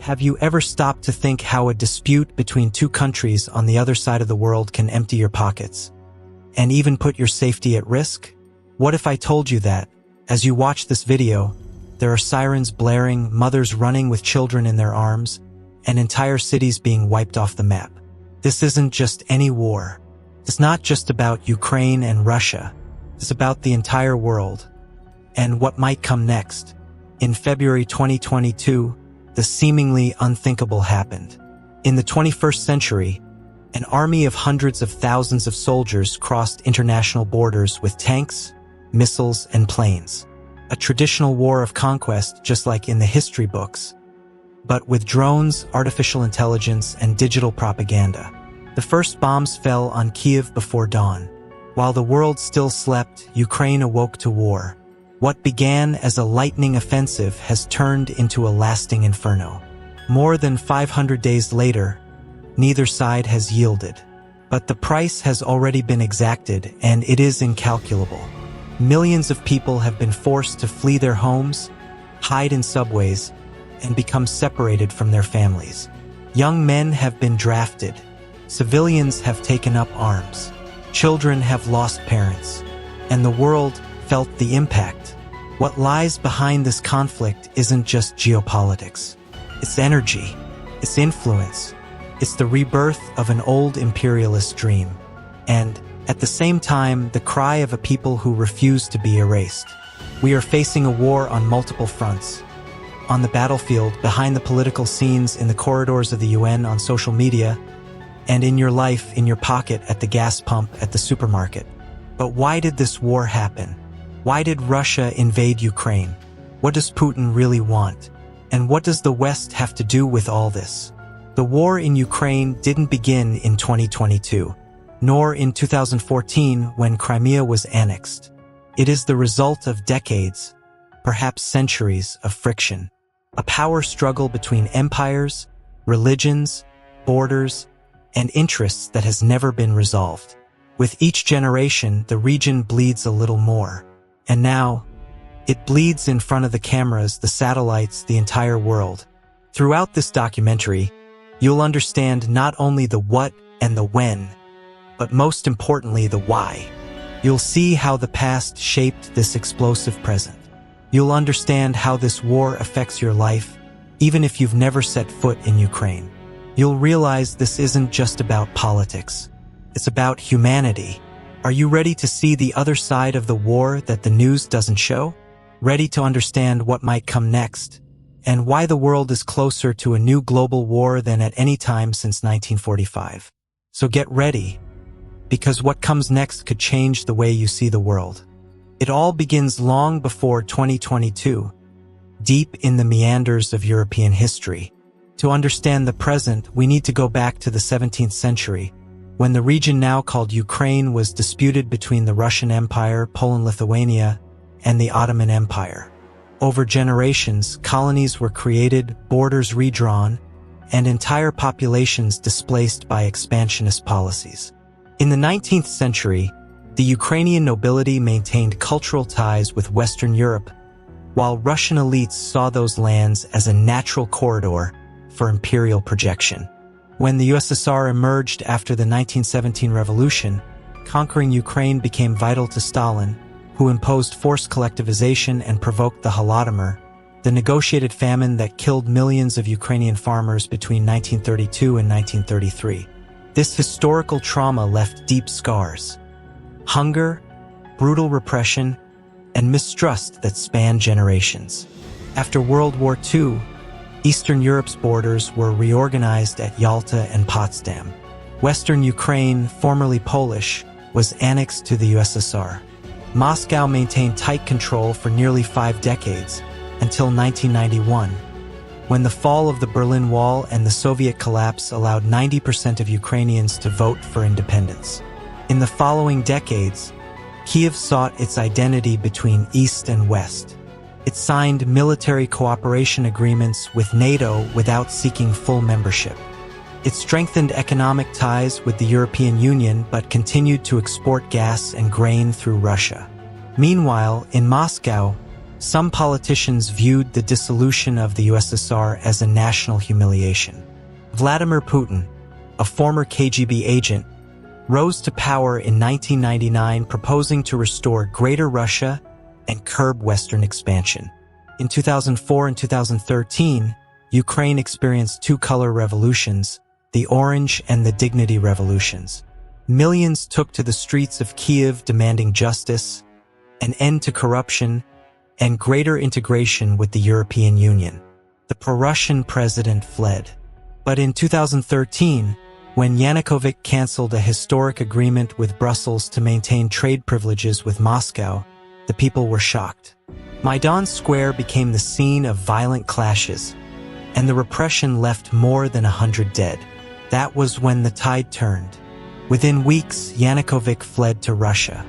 Have you ever stopped to think how a dispute between two countries on the other side of the world can empty your pockets and even put your safety at risk? What if I told you that, as you watch this video, there are sirens blaring, mothers running with children in their arms, and entire cities being wiped off the map? This isn't just any war. It's not just about Ukraine and Russia. It's about the entire world and what might come next. In February 2022, the seemingly unthinkable happened. In the 21st century, an army of hundreds of thousands of soldiers crossed international borders with tanks, missiles, and planes. A traditional war of conquest, just like in the history books, but with drones, artificial intelligence, and digital propaganda. The first bombs fell on Kyiv before dawn. While the world still slept, Ukraine awoke to war. What began as a lightning offensive has turned into a lasting inferno. More than 500 days later, neither side has yielded. But the price has already been exacted, and it is incalculable. Millions of people have been forced to flee their homes, hide in subways, and become separated from their families. Young men have been drafted. Civilians have taken up arms. Children have lost parents. And the world felt the impact. What lies behind this conflict isn't just geopolitics. It's energy. It's influence. It's the rebirth of an old imperialist dream. And, at the same time, the cry of a people who refuse to be erased. We are facing a war on multiple fronts. On the battlefield, behind the political scenes, in the corridors of the UN, on social media, and in your life, in your pocket, at the gas pump, at the supermarket. But why did this war happen? Why did Russia invade Ukraine? What does Putin really want? And what does the West have to do with all this? The war in Ukraine didn't begin in 2022, nor in 2014 when Crimea was annexed. It is the result of decades, perhaps centuries, of friction. A power struggle between empires, religions, borders, and interests that has never been resolved. With each generation, the region bleeds a little more. And now, it bleeds in front of the cameras, the satellites, the entire world. Throughout this documentary, you'll understand not only the what and the when, but most importantly, the why. You'll see how the past shaped this explosive present. You'll understand how this war affects your life, even if you've never set foot in Ukraine. You'll realize this isn't just about politics. It's about humanity. Are you ready to see the other side of the war that the news doesn't show? Ready to understand what might come next? And why the world is closer to a new global war than at any time since 1945? So get ready, because what comes next could change the way you see the world. It all begins long before 2022, deep in the meanders of European history. To understand the present, we need to go back to the 17th century, when the region now called Ukraine was disputed between the Russian Empire, Poland-Lithuania, and the Ottoman Empire. Over generations, colonies were created, borders redrawn, and entire populations displaced by expansionist policies. In the 19th century, the Ukrainian nobility maintained cultural ties with Western Europe, while Russian elites saw those lands as a natural corridor for imperial projection. When the USSR emerged after the 1917 revolution, conquering Ukraine became vital to Stalin, who imposed forced collectivization and provoked the Holodomor, the negotiated famine that killed millions of Ukrainian farmers between 1932 and 1933. This historical trauma left deep scars: hunger, brutal repression, and mistrust that spanned generations. After World War II, Eastern Europe's borders were reorganized at Yalta and Potsdam. Western Ukraine, formerly Polish, was annexed to the USSR. Moscow maintained tight control for nearly 5 decades, until 1991, when the fall of the Berlin Wall and the Soviet collapse allowed 90% of Ukrainians to vote for independence. In the following decades, Kyiv sought its identity between East and West. It signed military cooperation agreements with NATO without seeking full membership. It strengthened economic ties with the European Union but continued to export gas and grain through Russia. Meanwhile, in Moscow, Some politicians viewed the dissolution of the USSR as a national humiliation. Vladimir Putin, a former KGB agent, rose to power in 1999, proposing to restore Greater Russia and curb Western expansion. In 2004 and 2013, Ukraine experienced two color revolutions, the Orange and the Dignity revolutions. Millions took to the streets of Kyiv demanding justice, an end to corruption, and greater integration with the European Union. The pro-Russian president fled. But in 2013, when Yanukovych canceled a historic agreement with Brussels to maintain trade privileges with Moscow, the people were shocked. Maidan Square became the scene of violent clashes, and the repression left more than 100 dead. That was when the tide turned. Within weeks, Yanukovych fled to Russia.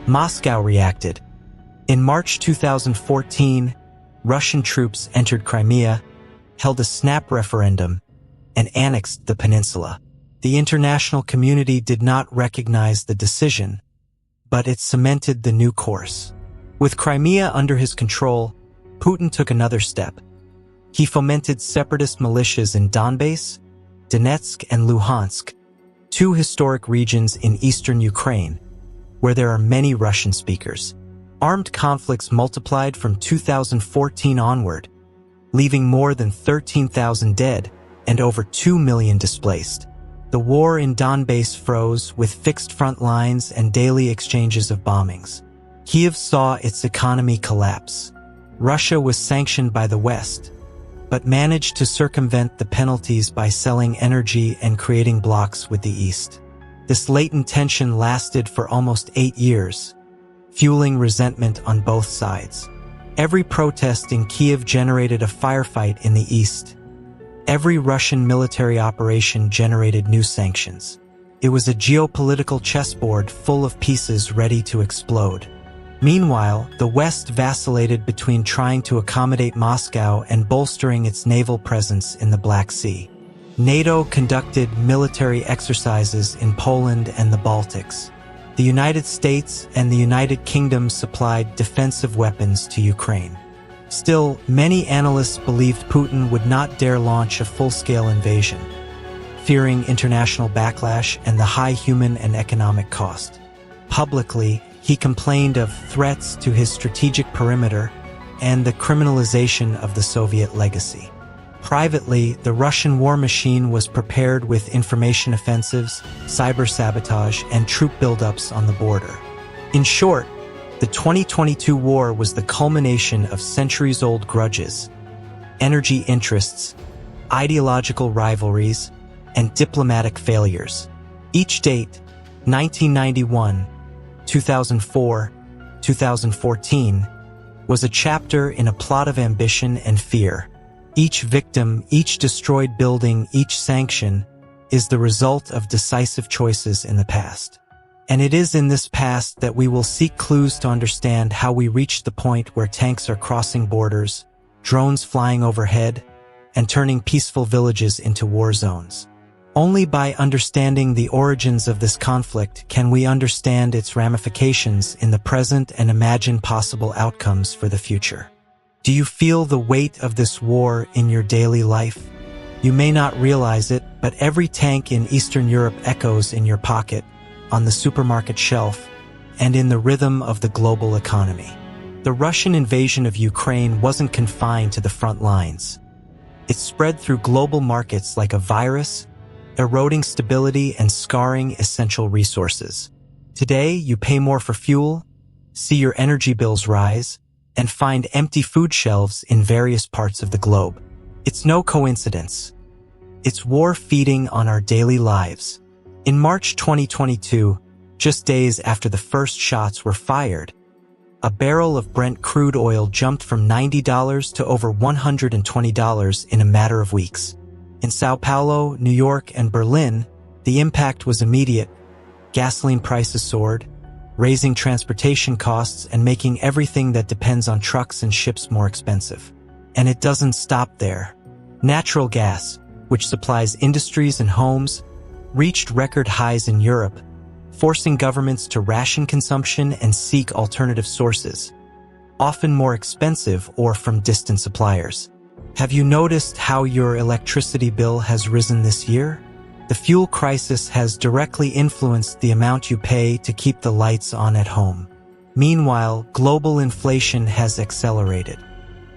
Moscow reacted. In March 2014, Russian troops entered Crimea, held a snap referendum, and annexed the peninsula. The international community did not recognize the decision, but it cemented the new course. With Crimea under his control, Putin took another step. He fomented separatist militias in Donbass, Donetsk, and Luhansk, two historic regions in eastern Ukraine, where there are many Russian speakers. Armed conflicts multiplied from 2014 onward, leaving more than 13,000 dead and over 2 million displaced. The war in Donbass froze with fixed front lines and daily exchanges of bombings. Kyiv saw its economy collapse. Russia was sanctioned by the West, but managed to circumvent the penalties by selling energy and creating blocs with the East. This latent tension lasted for almost 8 years, fueling resentment on both sides. Every protest in Kyiv generated a firefight in the East. Every Russian military operation generated new sanctions. It was a geopolitical chessboard full of pieces ready to explode. Meanwhile, the West vacillated between trying to accommodate Moscow and bolstering its naval presence in the Black Sea. NATO conducted military exercises in Poland and the Baltics. The United States and the United Kingdom supplied defensive weapons to Ukraine. Still, many analysts believed Putin would not dare launch a full-scale invasion, fearing international backlash and the high human and economic cost. Publicly, he complained of threats to his strategic perimeter and the criminalization of the Soviet legacy. Privately, the Russian war machine was prepared with information offensives, cyber sabotage, and troop buildups on the border. In short, the 2022 war was the culmination of centuries-old grudges, energy interests, ideological rivalries, and diplomatic failures. Each date, 1991, 2004, 2014, was a chapter in a plot of ambition and fear. Each victim, each destroyed building, each sanction is the result of decisive choices in the past. And it is in this past that we will seek clues to understand how we reached the point where tanks are crossing borders, drones flying overhead, and turning peaceful villages into war zones. Only by understanding the origins of this conflict can we understand its ramifications in the present and imagine possible outcomes for the future. Do you feel the weight of this war in your daily life? You may not realize it, but every tank in Eastern Europe echoes in your pocket, on the supermarket shelf, and in the rhythm of the global economy. The Russian invasion of Ukraine wasn't confined to the front lines. It spread through global markets like a virus, eroding stability and scarring essential resources. Today, you pay more for fuel, see your energy bills rise, and find empty food shelves in various parts of the globe. It's no coincidence. It's war feeding on our daily lives. In March 2022, just days after the first shots were fired, a barrel of Brent crude oil jumped from $90 to over $120 in a matter of weeks. In Sao Paulo, New York, and Berlin, the impact was immediate. Gasoline prices soared, raising transportation costs and making everything that depends on trucks and ships more expensive. And it doesn't stop there. Natural gas, which supplies industries and homes, reached record highs in Europe, forcing governments to ration consumption and seek alternative sources. often more expensive or from distant suppliers. Have you noticed how your electricity bill has risen this year? The fuel crisis has directly influenced the amount you pay to keep the lights on at home. Meanwhile, global inflation has accelerated.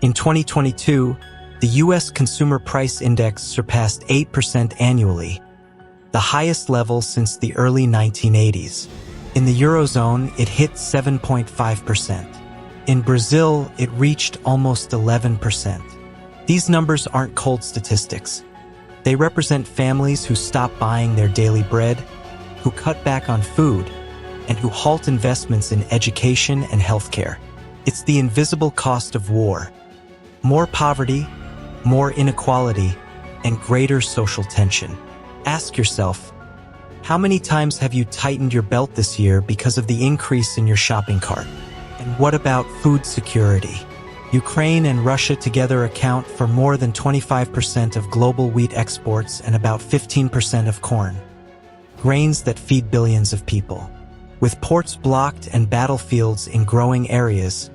In 2022, the U.S. Consumer Price Index surpassed 8% annually, the highest level since the early 1980s. In the Eurozone, it hit 7.5%. In Brazil, it reached almost 11%. These numbers aren't cold statistics. They represent families who stop buying their daily bread, who cut back on food, and who halt investments in education and healthcare. It's the invisible cost of war. More poverty, more inequality, and greater social tension. Ask yourself, how many times have you tightened your belt this year because of the increase in your shopping cart? And what about food security? Ukraine and Russia together account for more than 25% of global wheat exports and about 15% of corn, grains that feed billions of people. With ports blocked and battlefields in growing areas,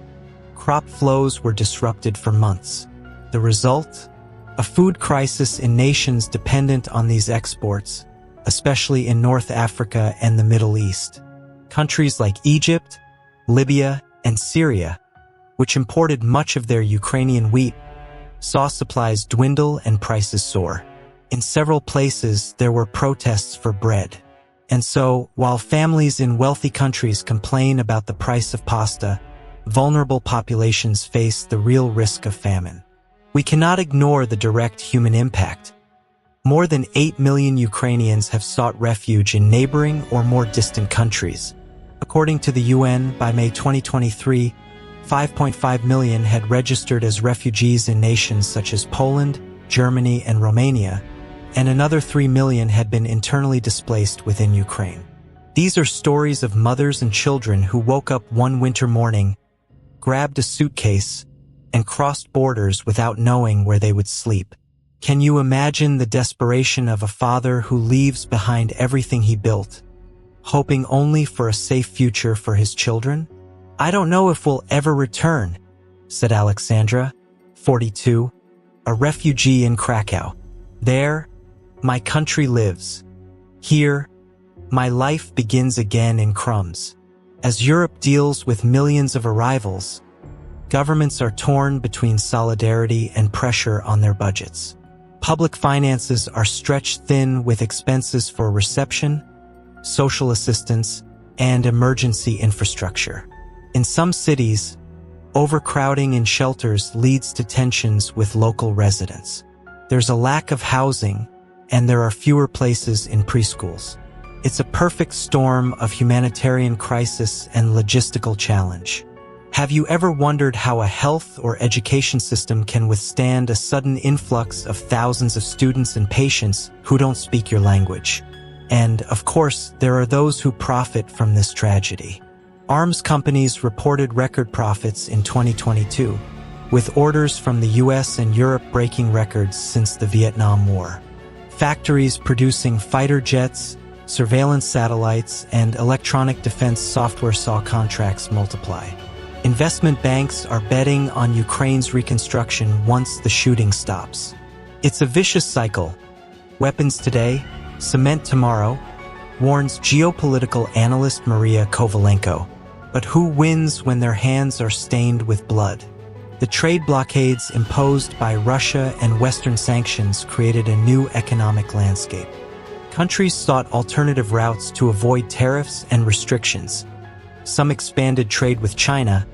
crop flows were disrupted for months. The result? A food crisis in nations dependent on these exports, especially in North Africa and the Middle East. Countries like Egypt, Libya, and Syria, which imported much of their Ukrainian wheat, saw supplies dwindle and prices soar. In several places, there were protests for bread. And so, while families in wealthy countries complain about the price of pasta, vulnerable populations face the real risk of famine. We cannot ignore the direct human impact. More than 8 million Ukrainians have sought refuge in neighboring or more distant countries. According to the UN, by May 2023, 5.5 million had registered as refugees in nations such as Poland, Germany, and Romania, and another 3 million had been internally displaced within Ukraine. These are stories of mothers and children who woke up one winter morning, grabbed a suitcase, and crossed borders without knowing where they would sleep. Can you imagine the desperation of a father who leaves behind everything he built, hoping only for a safe future for his children? "I don't know if we'll ever return," said Alexandra, 42, a refugee in Krakow. "There, my country lives. Here, my life begins again in crumbs." As Europe deals with millions of arrivals, governments are torn between solidarity and pressure on their budgets. Public finances are stretched thin with expenses for reception, social assistance, and emergency infrastructure. In some cities, overcrowding in shelters leads to tensions with local residents. There's a lack of housing, and there are fewer places in preschools. It's a perfect storm of humanitarian crisis and logistical challenge. Have you ever wondered how a health or education system can withstand a sudden influx of thousands of students and patients who don't speak your language? And, of course, there are those who profit from this tragedy. Arms companies reported record profits in 2022, with orders from the US and Europe breaking records since the Vietnam War. Factories producing fighter jets, surveillance satellites, and electronic defense software saw contracts multiply. Investment banks are betting on Ukraine's reconstruction once the shooting stops. It's a vicious cycle. Weapons today, cement tomorrow, warns geopolitical analyst Maria Kovalenko. But who wins when their hands are stained with blood? The trade blockades imposed by Russia and Western sanctions created a new economic landscape. Countries sought alternative routes to avoid tariffs and restrictions. Some expanded trade with China,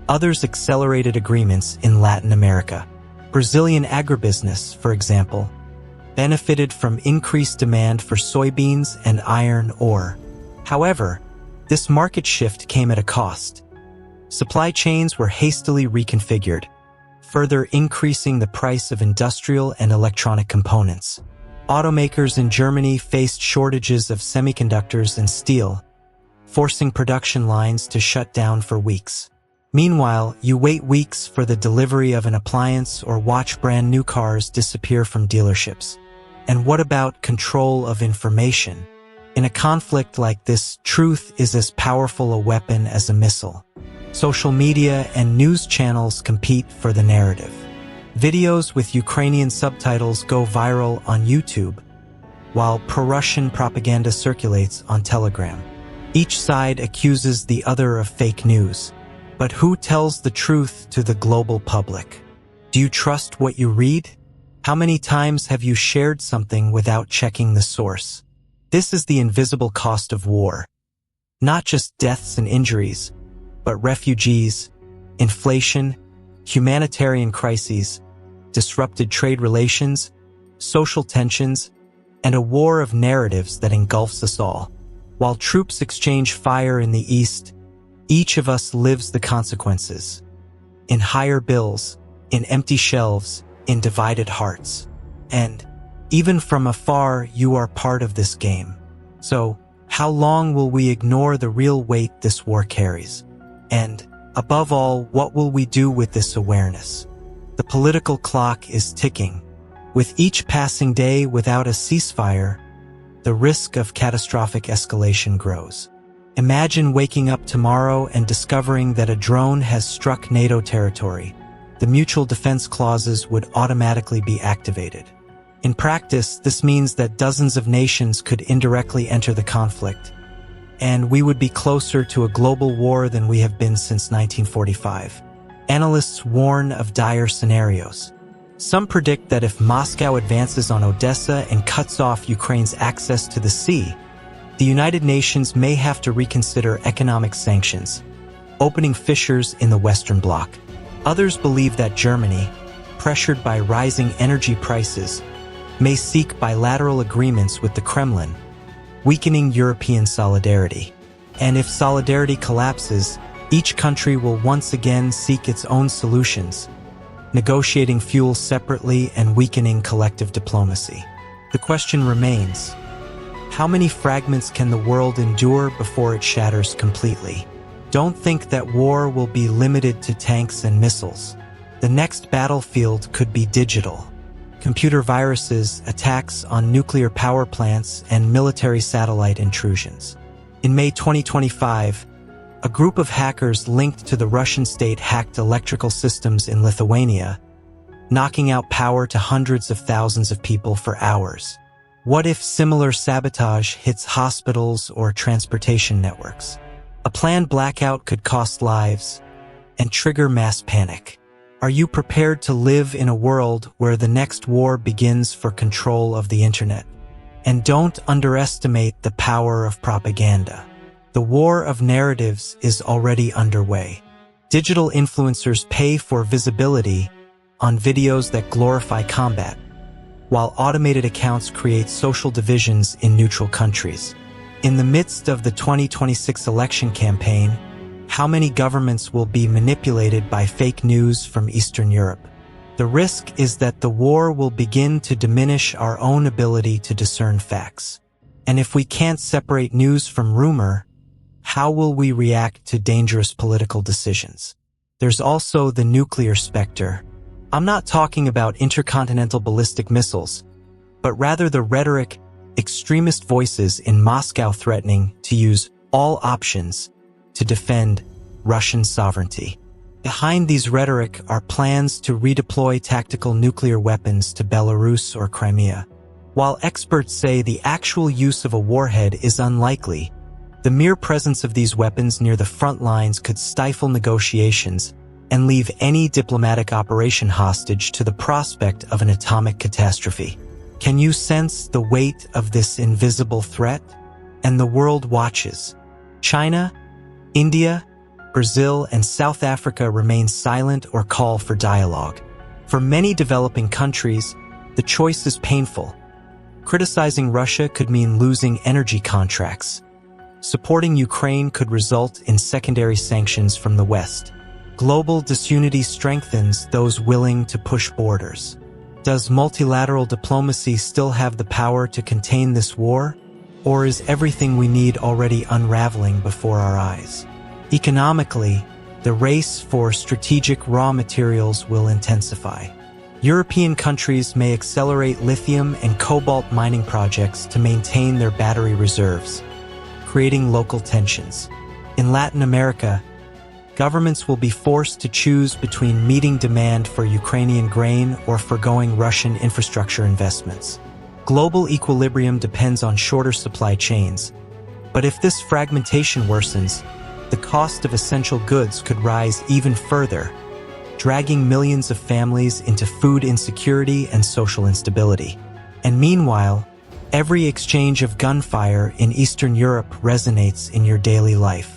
others accelerated agreements in Latin America. Brazilian agribusiness, for example, benefited from increased demand for soybeans and iron ore. However, this market shift came at a cost. Supply chains were hastily reconfigured, further increasing the price of industrial and electronic components. Automakers in Germany faced shortages of semiconductors and steel, forcing production lines to shut down for weeks. Meanwhile, you wait weeks for the delivery of an appliance or watch brand new cars disappear from dealerships. And what about control of information? In a conflict like this, truth is as powerful a weapon as a missile. Social media and news channels compete for the narrative. Videos with Ukrainian subtitles go viral on YouTube, while pro-Russian propaganda circulates on Telegram. Each side accuses the other of fake news. But who tells the truth to the global public? Do you trust what you read? How many times have you shared something without checking the source? This is the invisible cost of war. Not just deaths and injuries, but refugees, inflation, humanitarian crises, disrupted trade relations, social tensions, and a war of narratives that engulfs us all. While troops exchange fire in the east, each of us lives the consequences. In higher bills, in empty shelves, in divided hearts. And, even from afar, you are part of this game. So, how long will we ignore the real weight this war carries? And, above all, what will we do with this awareness? The political clock is ticking. With each passing day without a ceasefire, the risk of catastrophic escalation grows. Imagine waking up tomorrow and discovering that a drone has struck NATO territory. The mutual defense clauses would automatically be activated. In practice, this means that dozens of nations could indirectly enter the conflict, and we would be closer to a global war than we have been since 1945. Analysts warn of dire scenarios. Some predict that if Moscow advances on Odessa and cuts off Ukraine's access to the sea, the United Nations may have to reconsider economic sanctions, opening fissures in the Western Bloc. Others believe that Germany, pressured by rising energy prices, may seek bilateral agreements with the Kremlin, weakening European solidarity. And if solidarity collapses, each country will once again seek its own solutions, negotiating fuel separately and weakening collective diplomacy. The question remains, how many fragments can the world endure before it shatters completely? Don't think that war will be limited to tanks and missiles. The next battlefield could be digital. Computer viruses, attacks on nuclear power plants, and military satellite intrusions. In May 2025, a group of hackers linked to the Russian state hacked electrical systems in Lithuania, knocking out power to hundreds of thousands of people for hours. What if similar sabotage hits hospitals or transportation networks? A planned blackout could cost lives and trigger mass panic. Are you prepared to live in a world where the next war begins for control of the internet? And don't underestimate the power of propaganda. The war of narratives is already underway. Digital influencers pay for visibility on videos that glorify combat, while automated accounts create social divisions in neutral countries. In the midst of the 2026 election campaign, how many governments will be manipulated by fake news from Eastern Europe? The risk is that the war will begin to diminish our own ability to discern facts. And if we can't separate news from rumor, how will we react to dangerous political decisions? There's also the nuclear specter. I'm not talking about intercontinental ballistic missiles, but rather the rhetoric, extremist voices in Moscow threatening to use all options to defend Russian sovereignty. Behind these rhetoric are plans to redeploy tactical nuclear weapons to Belarus or Crimea. While experts say the actual use of a warhead is unlikely, the mere presence of these weapons near the front lines could stifle negotiations and leave any diplomatic operation hostage to the prospect of an atomic catastrophe. Can you sense the weight of this invisible threat? And the world watches. China, India, Brazil, and South Africa remain silent or call for dialogue. For many developing countries, the choice is painful. Criticizing Russia could mean losing energy contracts. Supporting Ukraine could result in secondary sanctions from the West. Global disunity strengthens those willing to push borders. Does multilateral diplomacy still have the power to contain this war? Or is everything we need already unraveling before our eyes? Economically, the race for strategic raw materials will intensify. European countries may accelerate lithium and cobalt mining projects to maintain their battery reserves, creating local tensions. In Latin America, Governments will be forced to choose between meeting demand for Ukrainian grain or forgoing Russian infrastructure investments. Global equilibrium depends on shorter supply chains, but if this fragmentation worsens, the cost of essential goods could rise even further, dragging millions of families into food insecurity and social instability. And meanwhile, every exchange of gunfire in Eastern Europe resonates in your daily life.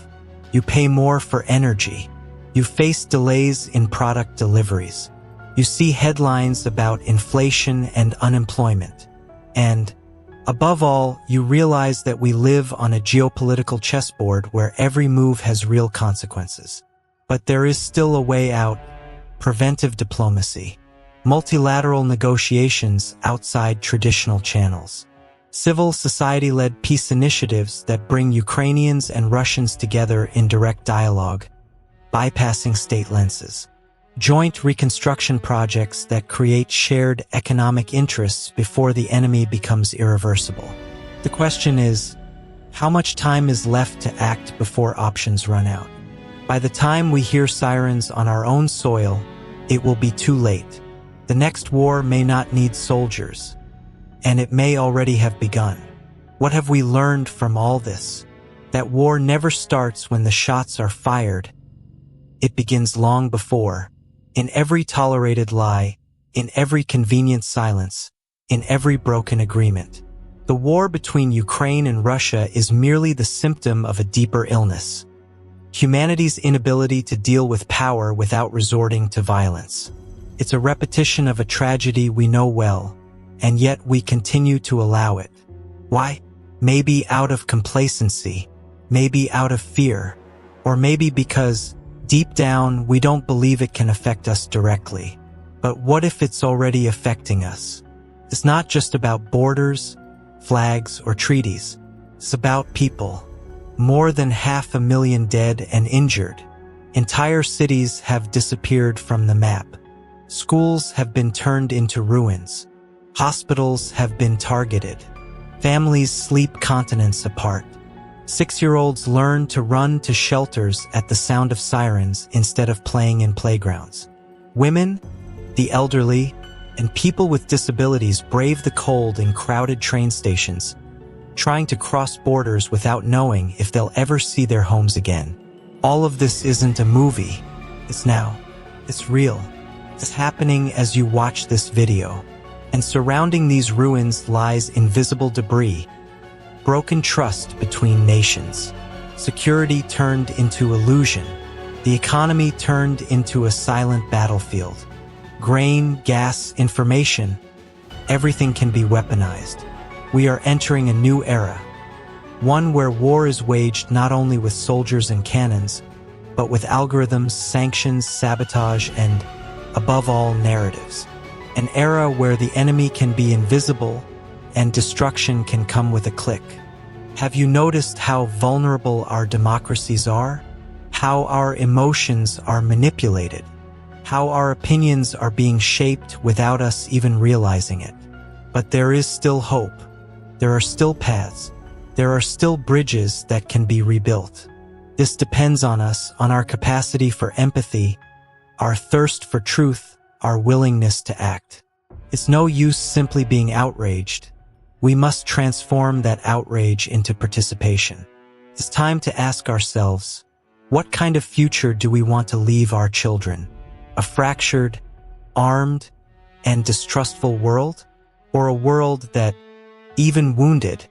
You pay more for energy. You face delays in product deliveries. You see headlines about inflation and unemployment. And, above all, you realize that we live on a geopolitical chessboard where every move has real consequences. But there is still a way out: preventive diplomacy, multilateral negotiations outside traditional channels, civil society-led peace initiatives that bring Ukrainians and Russians together in direct dialogue, bypassing state lenses, joint reconstruction projects that create shared economic interests before the enemy becomes irreversible. The question is, how much time is left to act before options run out? By the time we hear sirens on our own soil, it will be too late. The next war may not need soldiers, and it may already have begun. What have we learned from all this? That war never starts when the shots are fired. It begins long before, in every tolerated lie, in every convenient silence, in every broken agreement. The war between Ukraine and Russia is merely the symptom of a deeper illness: humanity's inability to deal with power without resorting to violence. It's a repetition of a tragedy we know well, and yet we continue to allow it. Why? Maybe out of complacency, maybe out of fear, or maybe because, deep down, we don't believe it can affect us directly. But what if it's already affecting us? It's not just about borders, flags, or treaties. It's about people. More than 500,000 dead and injured. Entire cities have disappeared from the map. Schools have been turned into ruins. Hospitals have been targeted. Families sleep continents apart. 6-year-olds learn to run to shelters at the sound of sirens instead of playing in playgrounds. Women, the elderly, and people with disabilities brave the cold in crowded train stations, trying to cross borders without knowing if they'll ever see their homes again. All of this isn't a movie. It's now. It's real. It's happening as you watch this video. And surrounding these ruins lies invisible debris, broken trust between nations, security turned into illusion, the economy turned into a silent battlefield. Grain, gas, information, everything can be weaponized. We are entering a new era, one where war is waged not only with soldiers and cannons, but with algorithms, sanctions, sabotage, and, above all, narratives. An era where the enemy can be invisible and destruction can come with a click. Have you noticed how vulnerable our democracies are? How our emotions are manipulated? How our opinions are being shaped without us even realizing it? But there is still hope. There are still paths. There are still bridges that can be rebuilt. This depends on us, on our capacity for empathy, our thirst for truth, our willingness to act. It's no use simply being outraged. We must transform that outrage into participation. It's time to ask ourselves, what kind of future do we want to leave our children? A fractured, armed, and distrustful world? Or a world that, even wounded,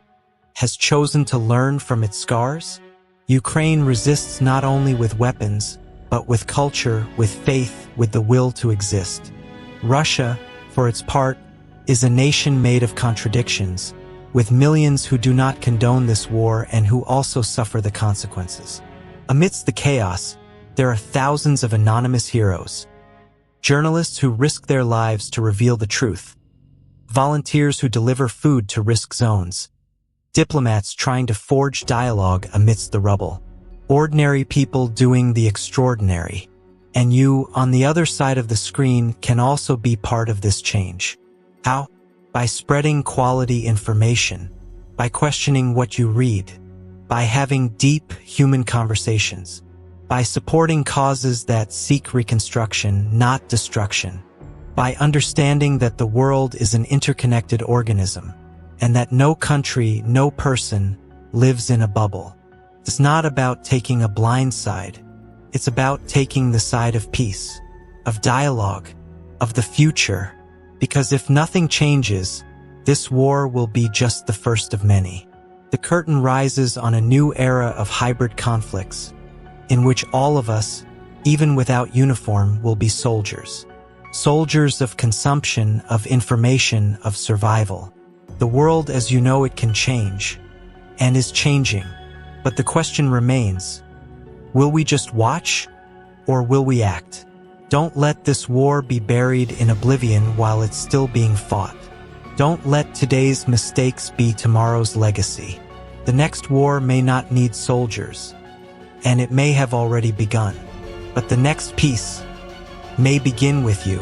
has chosen to learn from its scars? Ukraine resists not only with weapons, but with culture, with faith, with the will to exist. Russia, for its part, is a nation made of contradictions, with millions who do not condone this war and who also suffer the consequences. Amidst the chaos, there are thousands of anonymous heroes, journalists who risk their lives to reveal the truth, volunteers who deliver food to risk zones, diplomats trying to forge dialogue amidst the rubble, ordinary people doing the extraordinary. And you, on the other side of the screen, can also be part of this change. How? By spreading quality information, by questioning what you read, by having deep human conversations, by supporting causes that seek reconstruction, not destruction, by understanding that the world is an interconnected organism, and that no country, no person lives in a bubble. It's not about taking a blind side. It's about taking the side of peace, of dialogue, of the future, because if nothing changes, this war will be just the first of many. The curtain rises on a new era of hybrid conflicts, in which all of us, even without uniform, will be soldiers. Soldiers of consumption, of information, of survival. The world as you know it can change, and is changing. But the question remains, will we just watch, or will we act? Don't let this war be buried in oblivion while it's still being fought. Don't let today's mistakes be tomorrow's legacy. The next war may not need soldiers, and it may have already begun. But the next peace may begin with you.